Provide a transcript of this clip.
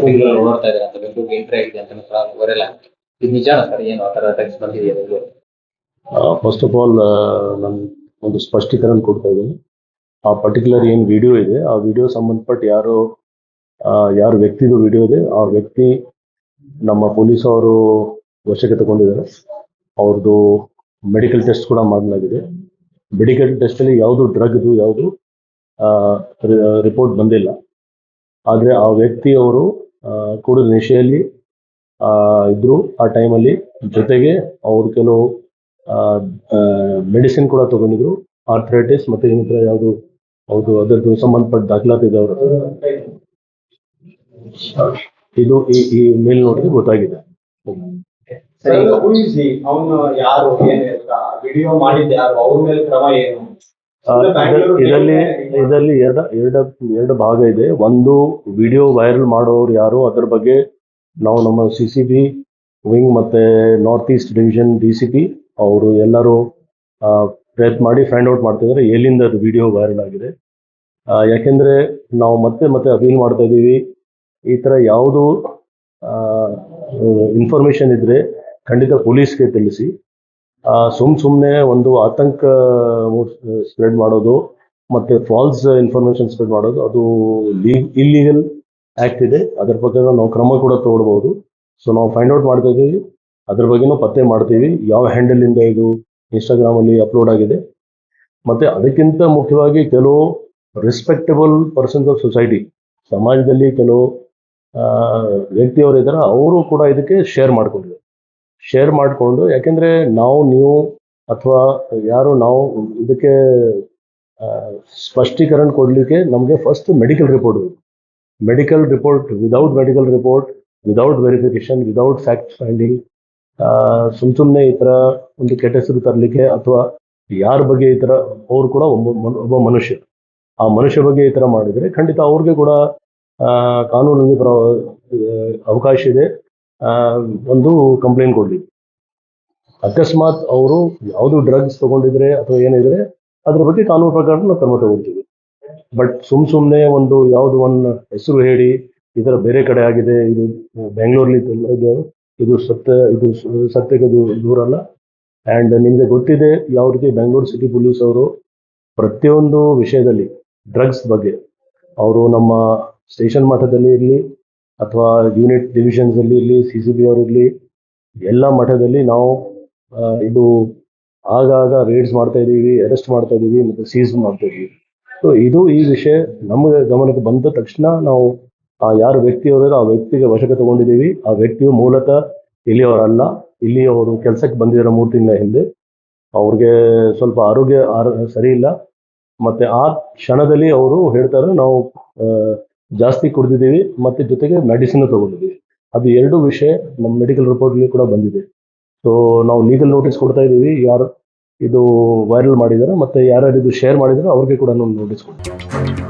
ಟಿವಿಗಳಲ್ಲಿ ನೋಡ್ತಾ ಇದ್ದಾರೆ ಅಂತ ಬೆಂಗಳೂರಿಗೆ ಎಂಟ್ರಿ ಆಗಿದೆ ಅಂತ ವೈರಲ್ ಆಗುತ್ತೆ. ಇದು ನಿಜಾನ ಸರ್? ಏನು ಆ ಥರ ಟೆಕ್ಸ್ಟ್ ಬಂದಿದೆಯಾ ಬೆಂಗಳೂರು? ಫಸ್ಟ್ ಆಫ್ ಆಲ್ ನಾನು ಒಂದು ಸ್ಪಷ್ಟೀಕರಣ ಕೊಡ್ತಾ ಇದ್ದೀನಿ. ಆ ಪರ್ಟಿಕ್ಯುಲರ್ ಏನು ವಿಡಿಯೋ ಇದೆ, ಆ ವಿಡಿಯೋ ಸಂಬಂಧಪಟ್ಟ ಯಾರು ವ್ಯಕ್ತಿದು ವಿಡಿಯೋ ಇದೆ, ಆ ವ್ಯಕ್ತಿ ನಮ್ಮ ಪೊಲೀಸ್ ಅವರು ವಶಕ್ಕೆ ತಗೊಂಡಿದ್ದಾರೆ. ಅವ್ರದ್ದು ಮೆಡಿಕಲ್ ಟೆಸ್ಟ್ ಕೂಡ ಮಾಡಲಾಗಿದೆ. ಮೆಡಿಕಲ್ ಟೆಸ್ಟಲ್ಲಿ ಯಾವುದು ಡ್ರಗ್ದು ಯಾವುದು ರಿಪೋರ್ಟ್ ಬಂದಿಲ್ಲ. ಆದರೆ ಆ ವ್ಯಕ್ತಿಯವರು ಕುಡಿದ ನಿಶೆಯಲ್ಲಿ ಇದ್ರು ಆ ಟೈಮಲ್ಲಿ. ಜೊತೆಗೆ ಅವರು ಕೆಲವು ಮೆಡಿಸಿನ್ ಕೂಡ ತಗೊಂಡಿದ್ರು, ಆರ್ಥರೈಟಿಸ್ ಮತ್ತೆ ಇನ್ನಿತರ ಯಾವುದು ಹೌದು ಅದರದ್ದು ಸಂಬಂಧಪಟ್ಟ ದಾಖಲಾತಿ ಇದೆ. ಅವರು ಇದು ಈ ಮೇಲ್ ನೋಡಿದ್ರೆ ಗೊತ್ತಾಗಿದೆ. ಇದರಲ್ಲಿ ಎರಡು ಭಾಗ ಇದೆ. ಒಂದು ವಿಡಿಯೋ ವೈರಲ್ ಮಾಡೋರು ಯಾರು, ಅದರ ಬಗ್ಗೆ ನಾವು ನಮ್ಮ CCB ವಿಂಗ್ ಮತ್ತೆ ನಾರ್ತ್ ಈಸ್ಟ್ ಡಿವಿಷನ್ DCP ಅವರು ಎಲ್ಲರೂ ಪ್ರಯತ್ನ ಮಾಡಿ ಫೈಂಡ್ ಔಟ್ ಮಾಡ್ತಿದ್ದಾರೆ ಎಲ್ಲಿಂದ ಅದು ವಿಡಿಯೋ ವೈರಲ್ ಆಗಿದೆ. ಯಾಕೆಂದ್ರೆ ನಾವು ಮತ್ತೆ ಅಪೀಲ್ ಮಾಡ್ತಾ ಇದ್ದೀವಿ, ಈ ಥರ ಯಾವುದು ಇನ್ಫಾರ್ಮೇಶನ್ ಇದ್ರೆ ಖಂಡಿತ ಪೊಲೀಸ್ಗೆ ತಿಳಿಸಿ. ಸುಮ್ಮನೆ ಒಂದು ಆತಂಕ ಸ್ಪ್ರೆಡ್ ಮಾಡೋದು ಮತ್ತೆ ಫಾಲ್ಸ್ ಇನ್ಫಾರ್ಮೇಶನ್ ಸ್ಪ್ರೆಡ್ ಮಾಡೋದು ಅದು ಇಲ್ಲೀಗಲ್ ಆ್ಯಕ್ಟ್ ಇದೆ. ಅದರ ಬಗ್ಗೆ ನಾವು ಕ್ರಮ ಕೂಡ ತಗೊಳ್ಬಹುದು. ಸೊ ನಾವು ಫೈಂಡ್ ಔಟ್ ಮಾಡ್ತಾ ಇದ್ದೀವಿ, ಅದ್ರ ಬಗ್ಗೆನೂ ಪತ್ತೆ ಮಾಡ್ತೀವಿ ಯಾವ ಹ್ಯಾಂಡಲಿಂದ ಇದು ಇನ್ಸ್ಟಾಗ್ರಾಮಲ್ಲಿ ಅಪ್ಲೋಡ್ ಆಗಿದೆ. ಮತ್ತೆ ಅದಕ್ಕಿಂತ ಮುಖ್ಯವಾಗಿ ಕೆಲವು ರೆಸ್ಪೆಕ್ಟಬಲ್ ಪರ್ಸನ್ಸ್ ಆಫ್ ಸೊಸೈಟಿ, ಸಮಾಜದಲ್ಲಿ ಕೆಲವು ವ್ಯಕ್ತಿಯವರು ಇದ್ದಾರೆ, ಅವರು ಕೂಡ ಇದಕ್ಕೆ ಶೇರ್ ಮಾಡಿಕೊಂಡು ಯಾಕೆಂದರೆ ನೀವು ಅಥವಾ ಯಾರು ನಾವು ಇದಕ್ಕೆ ಸ್ಪಷ್ಟೀಕರಣ ಕೊಡಲಿಕ್ಕೆ ನಮಗೆ ಫಸ್ಟ್ ಮೆಡಿಕಲ್ ರಿಪೋರ್ಟ್ ಬೇಕು. Without medical report, without verification, without fact finding ಸುಮ್ಮನೆ ಈ ಥರ ಒಂದು ಕೆಟ್ಟ ಹೆಸರು ತರಲಿಕ್ಕೆ ಅಥವಾ ಯಾರ ಬಗ್ಗೆ ಈ ಥರ, ಅವರು ಕೂಡ ಒಬ್ಬ ಮನುಷ್ಯ, ಆ ಮನುಷ್ಯ ಬಗ್ಗೆ ಈ ಥರ ಮಾಡಿದರೆ ಖಂಡಿತ ಅವ್ರಿಗೆ ಕೂಡ ಕಾನೂನಲ್ಲಿ ಅವಕಾಶ ಇದೆ ಒಂದು ಕಂಪ್ಲೇಂಟ್ ಕೊಡಲಿಕ್ಕೆ. ಅಕಸ್ಮಾತ್ ಅವರು ಯಾವುದು ಡ್ರಗ್ಸ್ ತಗೊಂಡಿದ್ರೆ ಅಥವಾ ಏನಿದ್ರೆ ಅದ್ರ ಬಗ್ಗೆ ಕಾನೂನು ಪ್ರಕಾರ ನಾವು ಕ್ರಮ ತಗೊಳ್ತೀವಿ. ಬಟ್ ಸುಮ್ಮನೆ ಒಂದು ಹೆಸರು ಹೇಳಿ ಈ ಥರ ಬೇರೆ ಕಡೆ ಆಗಿದೆ, ಇದು ಬೆಂಗಳೂರಲ್ಲಿ ಇದು ಸತ್ಯಕ್ಕೆ ದೂರ ಅಲ್ಲ. ಆ್ಯಂಡ್ ನಿಮಗೆ ಗೊತ್ತಿದೆ ಯಾವ ರೀತಿ ಬೆಂಗಳೂರು ಸಿಟಿ ಪೊಲೀಸ್ ಅವರು ಪ್ರತಿಯೊಂದು ವಿಷಯದಲ್ಲಿ ಡ್ರಗ್ಸ್ ಬಗ್ಗೆ ಅವರು ನಮ್ಮ ಸ್ಟೇಷನ್ ಮಟ್ಟದಲ್ಲಿ ಇರಲಿ ಅಥವಾ ಯೂನಿಟ್ ಡಿವಿಷನ್ಸಲ್ಲಿ ಇರಲಿ, CCB ಅವರಿರಲಿ, ಎಲ್ಲ ಮಟ್ಟದಲ್ಲಿ ನಾವು ಇದು ಆಗಾಗ ರೇಡ್ಸ್ ಮಾಡ್ತಾ ಇದ್ದೀವಿ, ಅರೆಸ್ಟ್ ಮಾಡ್ತಾ ಇದ್ದೀವಿ ಮತ್ತು ಸೀಸ್ ಮಾಡ್ತಾ ಇದ್ದೀವಿ. ಸೊ ಈ ವಿಷಯ ನಮಗೆ ಗಮನಕ್ಕೆ ಬಂದ ತಕ್ಷಣ ನಾವು ಯಾರು ವ್ಯಕ್ತಿಯವರ ಆ ವ್ಯಕ್ತಿಗೆ ವಶಕ್ಕೆ ತಗೊಂಡಿದ್ದೀವಿ. ಆ ವ್ಯಕ್ತಿಯು ಮೂಲತಃ ಇಲ್ಲಿಯವರಲ್ಲ, ಇಲ್ಲಿ ಅವರು ಕೆಲಸಕ್ಕೆ ಬಂದಿರೋ 3 ತಿಂಗಳ ಹಿಂದೆ. ಅವ್ರಿಗೆ ಸ್ವಲ್ಪ ಆರೋಗ್ಯ ಸರಿ ಇಲ್ಲ, ಮತ್ತೆ ಆ ಕ್ಷಣದಲ್ಲಿ ಅವರು ಹೇಳ್ತಾರೆ ನಾವು ಜಾಸ್ತಿ ಕುಡಿದಿದ್ದೀವಿ ಮತ್ತೆ ಜೊತೆಗೆ ಮೆಡಿಸಿನ್ ತಗೊಂಡಿದ್ದೀವಿ. ಅದು 2 ವಿಷಯ ನಮ್ಮ ಮೆಡಿಕಲ್ ರಿಪೋರ್ಟ್ಲಿ ಕೂಡ ಬಂದಿದೆ. ಸೊ ನಾವು ಲೀಗಲ್ ನೋಟಿಸ್ ಕೊಡ್ತಾ ಇದ್ದೀವಿ, ಯಾರು ಇದು ವೈರಲ್ ಮಾಡಿದ್ದಾರೆ ಮತ್ತೆ ಯಾರ್ಯಾರು ಇದು ಶೇರ್ ಮಾಡಿದ್ದಾರೆ ಅವ್ರಿಗೆ ಕೂಡ ನಾವು ನೋಟಿಸ್ ಕೊಡ್ತೀವಿ.